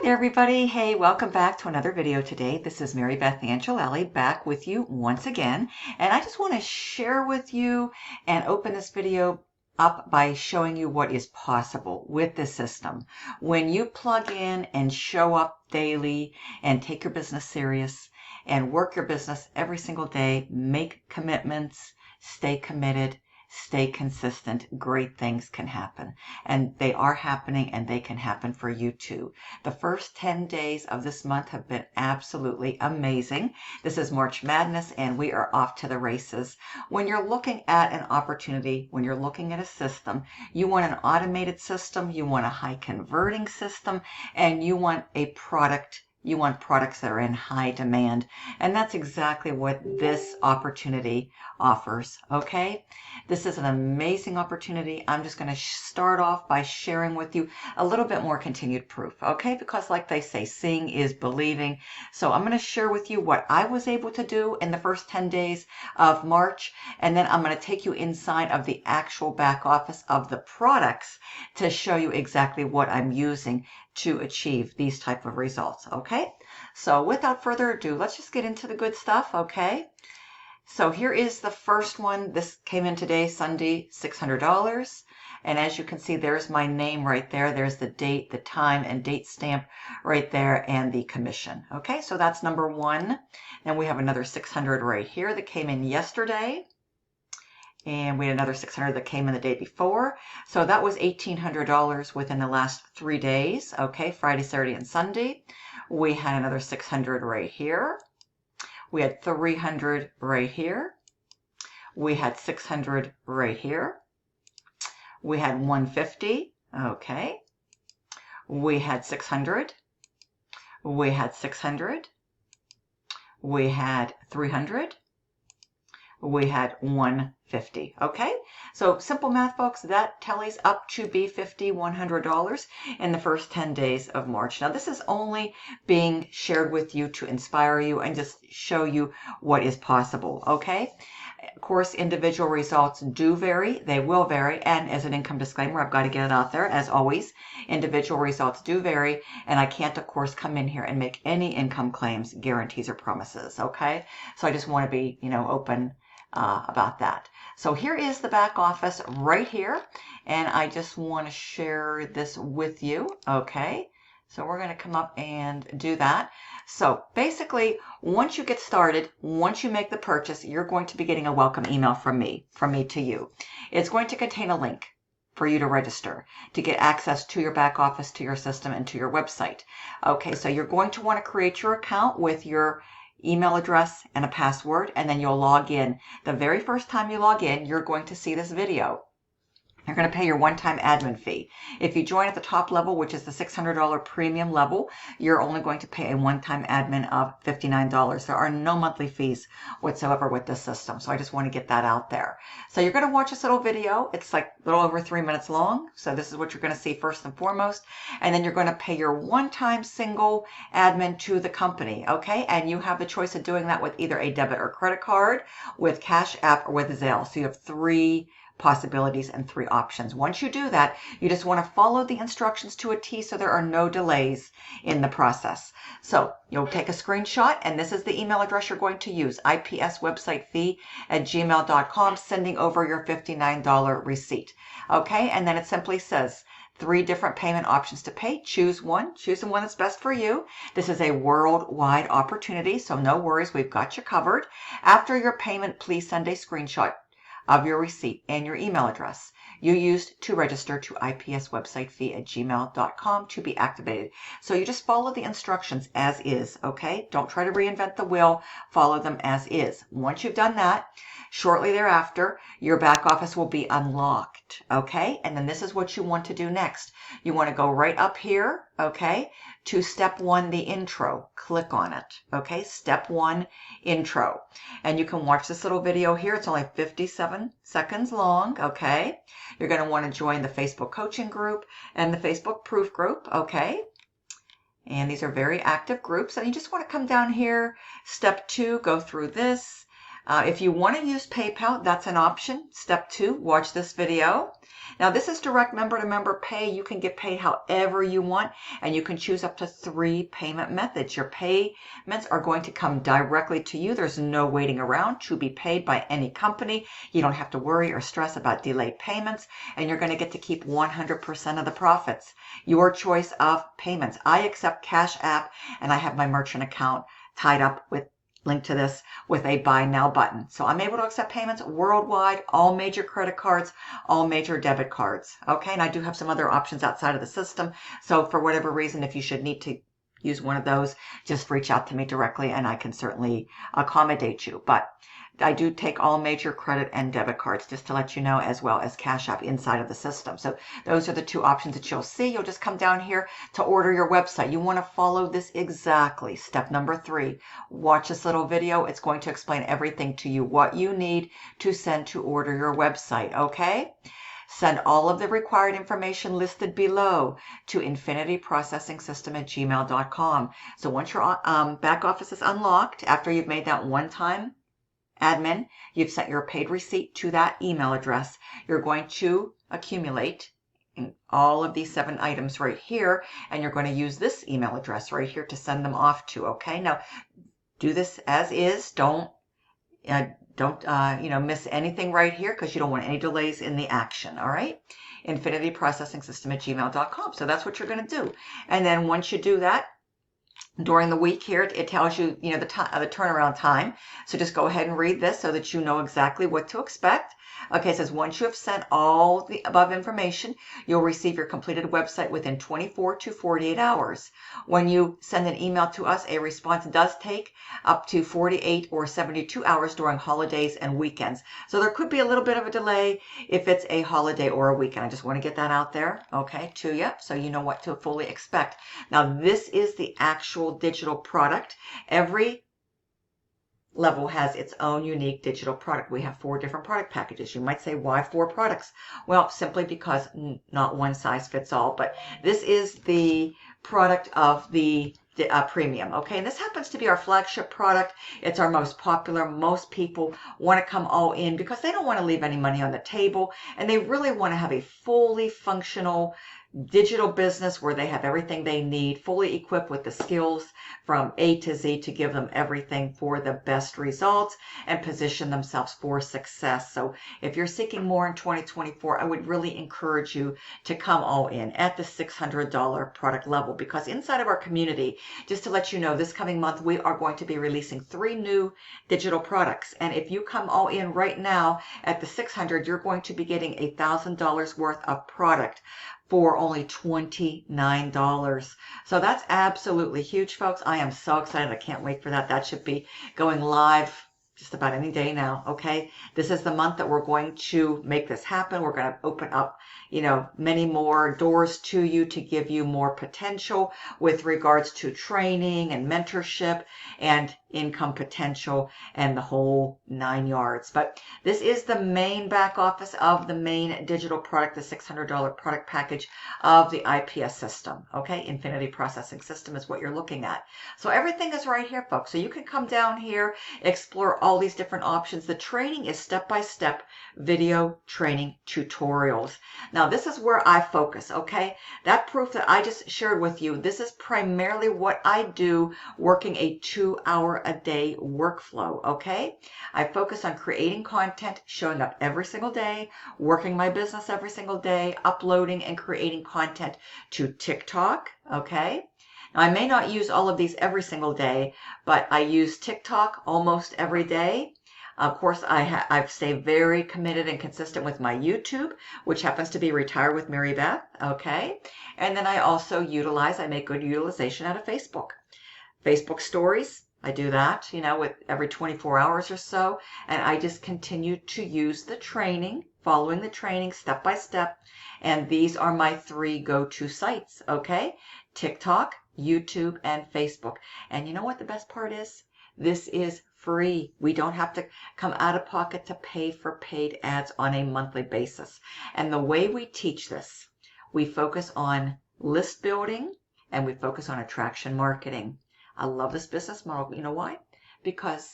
there, everybody. Hey, welcome back to another video today. This is Marybeth Angelelli back with you once again. And I just want to share with you and open this video up by showing you what is possible with this system. When you plug in and show up daily and take your business serious and work your business every single day, make commitments, stay committed, stay consistent, great things can happen. And they are happening, and they can happen for you too. The first 10 days of this month have been absolutely amazing. This is March Madness, and we are off to the races. When you're looking at an opportunity, when you're looking at a system, you want an automated system, you want a high converting system, and you want a product. You want products that are in high demand. And that's exactly what this opportunity offers, okay? This is an amazing opportunity. I'm just going to start off by sharing with you a little bit more continued proof, okay? Because like they say, seeing is believing. So I'm going to share with you what I was able to do in the first 10 days of March, and then I'm going to take you inside of the actual back office of the products to show you exactly what I'm using to achieve these type of results, okay? So without further ado, let's just get into the good stuff, okay? So here is the first one. This came in today, Sunday, $600. And as you can see, there's my name right there. There's the date, the time, and date stamp right there, and the commission. Okay, so that's number one. Then we have another 600 right here that came in yesterday. And we had another 600 that came in the day before. So that was $1,800 within the last 3 days. Okay, Friday, Saturday, and Sunday. We had another 600 right here. We had 300 right here. We had 600 right here. We had 150. Okay. We had 600. We had 600. We had 300. We had 150. Okay, so simple math, folks, that tallies up to be $5,100 in the first 10 days of March. Now, this is only being shared with you to inspire you and just show you what is possible. Okay, of course, individual results do vary. They will vary. And as an income disclaimer, I've got to get it out there. As always, individual results do vary. And I can't, of course, come in here and make any income claims, guarantees, or promises. Okay, so I just want to be, open about that. So here is the back office right here, and I just want to share this with you. Okay, so we're going to come up and do that. So basically, once you get started, once you make the purchase, you're going to be getting a welcome email from me to you. It's going to contain a link for you to register, to get access to your back office, to your system, and to your website. Okay, so you're going to want to create your account with your email address and a password, and then you'll log in. The very first time you log in, you're going to see this video. You're going to pay your one-time admin fee. If you join at the top level, which is the $600 premium level, you're only going to pay a one-time admin of $59. There are no monthly fees whatsoever with this system, so I just want to get that out there. So you're going to watch this little video. It's like a little over 3 minutes long, so this is what you're going to see first and foremost, and then you're going to pay your one-time single admin to the company, okay? And you have the choice of doing that with either a debit or credit card, with Cash App, or with Zelle. So you have 3 possibilities and 3 options. Once you do that, you just want to follow the instructions to a T so there are no delays in the process. So you'll take a screenshot, and this is the email address you're going to use, ipswebsitefee@gmail.com, sending over your $59 receipt. Okay, and then it simply says 3 different payment options to pay. Choose one. Choose the one that's best for you. This is a worldwide opportunity, so no worries. We've got you covered. After your payment, please send a screenshot of your receipt and your email address you used to register to ipswebsitefee@gmail.com to be activated. So you just follow the instructions as is, okay? Don't try to reinvent the wheel. Follow them as is. Once you've done that, shortly thereafter, your back office will be unlocked, okay? And then this is what you want to do next. You want to go right up here, okay, to step 1, the intro. Click on it, okay? Step 1, intro. And you can watch this little video here. It's only 57 seconds long, okay? You're going to want to join the Facebook coaching group and the Facebook proof group, okay? And these are very active groups. And you just want to come down here, step 2, go through this. If you want to use PayPal, that's an option. Step 2, watch this video. Now this is direct member-to-member pay. You can get paid however you want, and you can choose up to 3 payment methods. Your payments are going to come directly to you. There's no waiting around to be paid by any company. You don't have to worry or stress about delayed payments, and you're going to get to keep 100% of the profits. Your choice of payments. I accept Cash App, and I have my merchant account tied up with link to this with a buy now button. So I'm able to accept payments worldwide, all major credit cards, all major debit cards. Okay, and I do have some other options outside of the system. So for whatever reason, if you should need to use one of those, just reach out to me directly and I can certainly accommodate you. But I do take all major credit and debit cards, just to let you know, as well as Cash App inside of the system. So those are the 2 options that you'll see. You'll just come down here to order your website. You want to follow this exactly. Step number 3, watch this little video. It's going to explain everything to you, what you need to send to order your website, okay? Send all of the required information listed below to infinityprocessingsystem@gmail.com. So once your back office is unlocked, after you've made that one-time admin, you've sent your paid receipt to that email address. You're going to accumulate all of these 7 items right here, and you're going to use this email address right here to send them off to. Okay, now do this as is. Don't miss anything right here, because you don't want any delays in the action. All right, infinityprocessingsystem@gmail.com. So that's what you're going to do, and then once you do that, during the week here, it tells you, the turnaround time. So just go ahead and read this so that you know exactly what to expect. Okay, it says once you have sent all the above information, you'll receive your completed website within 24 to 48 hours. When you send an email to us, a response does take up to 48 or 72 hours during holidays and weekends. So there could be a little bit of a delay if it's a holiday or a weekend. I just want to get that out there, okay, to you, so you know what to fully expect. Now, this is the actual digital product. Every level has its own unique digital product. We have 4 different product packages. You might say, why 4 products? Well, simply because not one size fits all, but this is the product of the premium. Okay, and this happens to be our flagship product. It's our most popular. Most people want to come all in because they don't want to leave any money on the table, and they really want to have a fully functional digital business where they have everything they need, fully equipped with the skills from A to Z to give them everything for the best results and position themselves for success. So if you're seeking more in 2024, I would really encourage you to come all in at the $600 product level, because inside of our community, just to let you know, this coming month we are going to be releasing 3 new digital products. And if you come all in right now at the $600, you're going to be getting $1,000 worth of product for only $29. So that's absolutely huge, folks. I am so excited. I can't wait for that. That should be going live just about any day now. Okay, this is the month that we're going to make this happen. We're going to open up, many more doors to you to give you more potential with regards to training and mentorship and income potential and the whole 9 yards. But this is the main back office of the main digital product, the $600 product package of the IPS system. Okay, Infinity Processing System is what you're looking at. So everything is right here, folks. So you can come down here, explore all these different options. The training is step-by-step video training tutorials. Now, this is where I focus, okay? That proof that I just shared with you, this is primarily what I do working a 2-hour-a-day workflow, okay? I focus on creating content, showing up every single day, working my business every single day, uploading and creating content to TikTok, okay? Now, I may not use all of these every single day, but I use TikTok almost every day. Of course, I've stayed very committed and consistent with my YouTube, which happens to be Retire with Marybeth, okay? And then I also I make good utilization out of Facebook. Facebook stories, I do that, with every 24 hours or so. And I just continue to use the training, following the training step by step. And these are my 3 go-to sites, okay? TikTok, YouTube, and Facebook. And you know what the best part is? This is free. We don't have to come out of pocket to pay for paid ads on a monthly basis. And the way we teach this, we focus on list building and we focus on attraction marketing. I love this business model. You know why? Because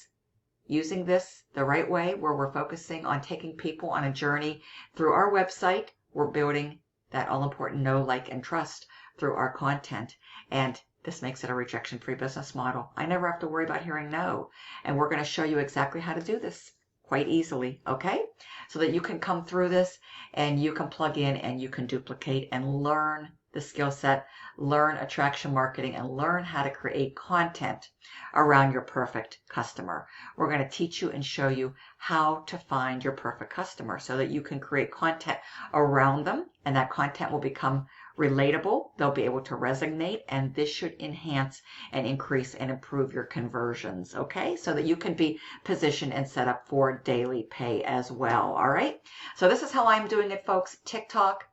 using this the right way, where we're focusing on taking people on a journey through our website, we're building that all-important know, like, and trust through our content. And this makes it a rejection-free business model. I never have to worry about hearing no. And we're going to show you exactly how to do this quite easily, okay? So that you can come through this and you can plug in and you can duplicate and learn the skill set, learn attraction marketing, and learn how to create content around your perfect customer. We're going to teach you and show you how to find your perfect customer so that you can create content around them, and that content will become relatable. They'll be able to resonate, and this should enhance and increase and improve your conversions, okay? So that you can be positioned and set up for daily pay as well, all right? So this is how I'm doing it, folks. TikTok,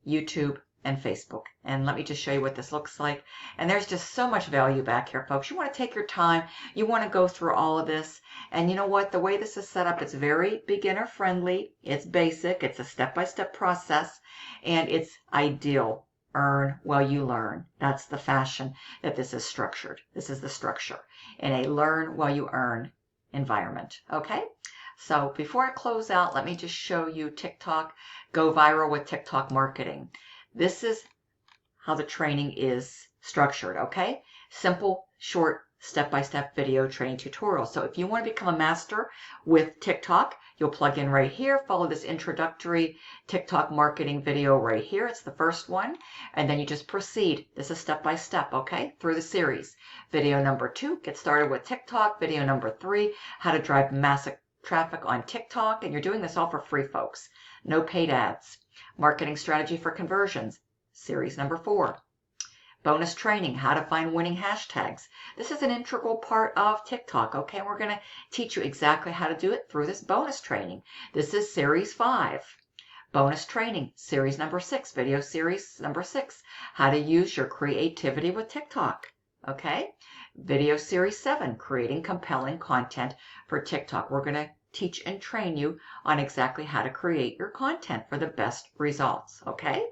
YouTube, and Facebook. And let me just show you what this looks like. And there's just so much value back here, folks. You want to take your time. You want to go through all of this. And you know what? The way this is set up, it's very beginner friendly. It's basic. It's a step-by-step process. And it's ideal. Earn while you learn. That's the fashion that this is structured. This is the structure in a learn while you earn environment. Okay? So before I close out, let me just show you TikTok. Go viral with TikTok marketing. This is how the training is structured, okay? Simple, short, step-by-step video training tutorial. So if you want to become a master with TikTok, you'll plug in right here, follow this introductory TikTok marketing video right here. It's the first one. And then you just proceed. This is step-by-step, okay? Through the series. Video number 2, get started with TikTok. Video number 3, how to drive massive traffic on TikTok. And you're doing this all for free, folks. No paid ads. Marketing strategy for conversions, series number 4. Bonus training, how to find winning hashtags. This is an integral part of TikTok, okay? We're going to teach you exactly how to do it through this bonus training. This is series 5. Bonus training, series number 6, video series number 6, how to use your creativity with TikTok, okay? Video series 7, creating compelling content for TikTok. We're going to teach and train you on exactly how to create your content for the best results, okay?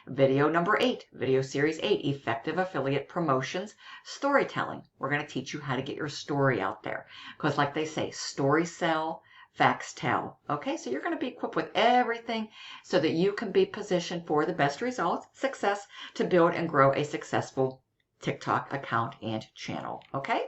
Video number 8, video series 8, effective affiliate promotions, storytelling. We're going to teach you how to get your story out there. Because like they say, story sell, facts tell. Okay, so you're going to be equipped with everything so that you can be positioned for the best results, success, to build and grow a successful TikTok account and channel, okay?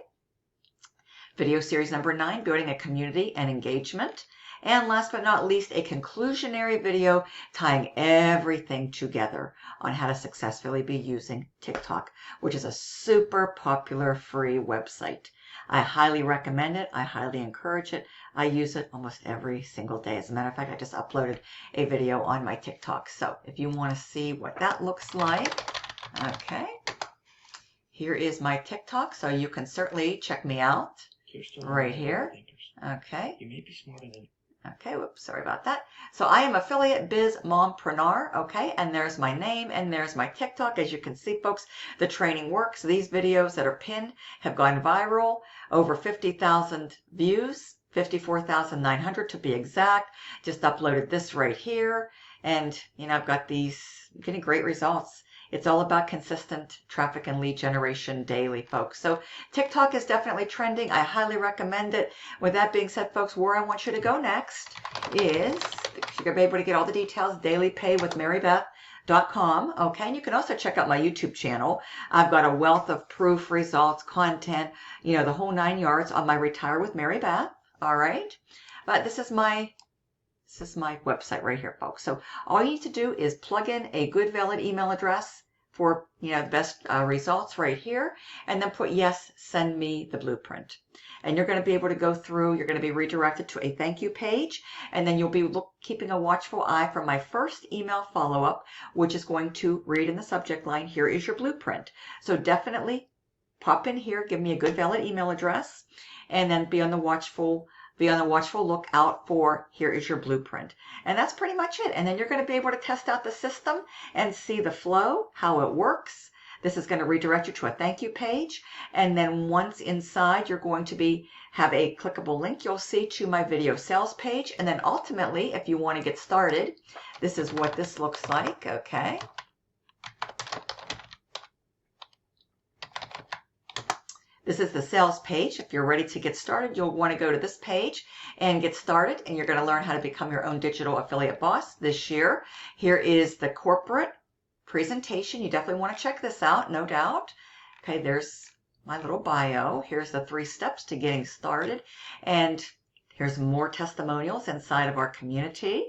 Video series number 9, building a community and engagement. And last but not least, a conclusionary video tying everything together on how to successfully be using TikTok, which is a super popular free website. I highly recommend it. I highly encourage it. I use it almost every single day. As a matter of fact, I just uploaded a video on my TikTok. So if you want to see what that looks like, okay, here is my TikTok. So you can certainly check me out. Right here. Okay. You may be smarter than. Okay, whoops, sorry about that. So I am affiliate Biz Mompreneur, okay, and there's my name and there's my TikTok. As you can see, folks, the training works. These videos that are pinned have gone viral, over 50,000 views, 54,900 to be exact. Just uploaded this right here, and you know, I've got these getting great results. It's all about consistent traffic and lead generation daily, folks. So TikTok is definitely trending. I highly recommend it. With that being said, folks, where I want you to go next is, you're going to be able to get all the details, daily pay with Marybeth.com. Okay, and you can also check out my YouTube channel. I've got a wealth of proof, results, content, you know, the whole 9 yards on my Retire with Marybeth. All right, but this is my website right here, folks. So all you need to do is plug in a good valid email address for, you know, the best results right here, and then put yes, send me the blueprint. And you're going to be able to go through, you're going to be redirected to a thank you page, and then you'll be keeping a watchful eye for my first email follow-up, which is going to read in the subject line, here is your blueprint. So definitely pop in here, give me a good valid email address, and then be on the watchful lookout for here is your blueprint. And that's pretty much it. And then you're going to be able to test out the system and see the flow, how it works. This is going to redirect you to a thank you page. And then once inside, you're going to have a clickable link you'll see to my video sales page. And then ultimately, if you want to get started, this is what this looks like. Okay. This is the sales page. If you're ready to get started, you'll want to go to this page and get started, and you're going to learn how to become your own digital affiliate boss this year. Here is the corporate presentation. You definitely want to check this out, no doubt. Okay, there's my little bio. Here's the 3 steps to getting started, and here's more testimonials inside of our community.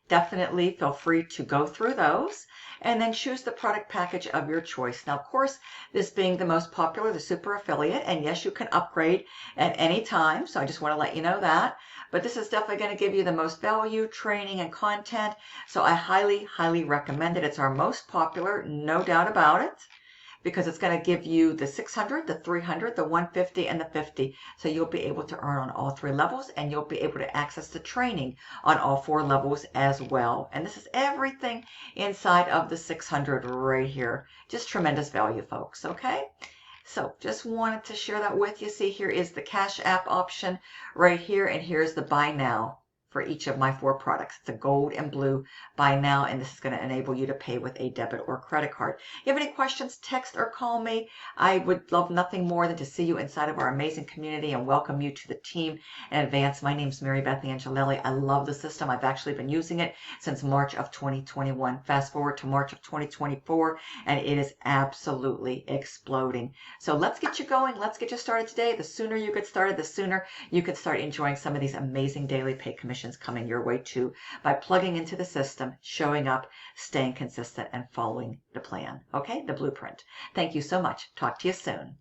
Definitely feel free to go through those and then choose the product package of your choice. Now, of course, this being the most popular, the super affiliate, and yes, you can upgrade at any time. So I just want to let you know that. But this is definitely going to give you the most value, training, and content. So I highly, highly recommend it. It's our most popular, no doubt about it, because it's going to give you the 600, the 300, the 150, and the 50. So you'll be able to earn on all 3 levels, and you'll be able to access the training on all 4 levels as well. And this is everything inside of the 600 right here. Just tremendous value, folks, okay? So just wanted to share that with you. See, here is the Cash App option right here, and here's the Buy Now for each of my 4 products. It's a gold and blue Buy Now, and this is going to enable you to pay with a debit or credit card. If you have any questions, text or call me. I would love nothing more than to see you inside of our amazing community and welcome you to the team in advance. My name's Marybeth Angelelli. I love the system. I've actually been using it since March of 2021. Fast forward to March of 2024, and it is absolutely exploding. So let's get you going. Let's get you started today. The sooner you get started, the sooner you can start enjoying some of these amazing daily pay commissions coming your way too, by plugging into the system, showing up, staying consistent, and following the plan. Okay, the blueprint. Thank you so much. Talk to you soon.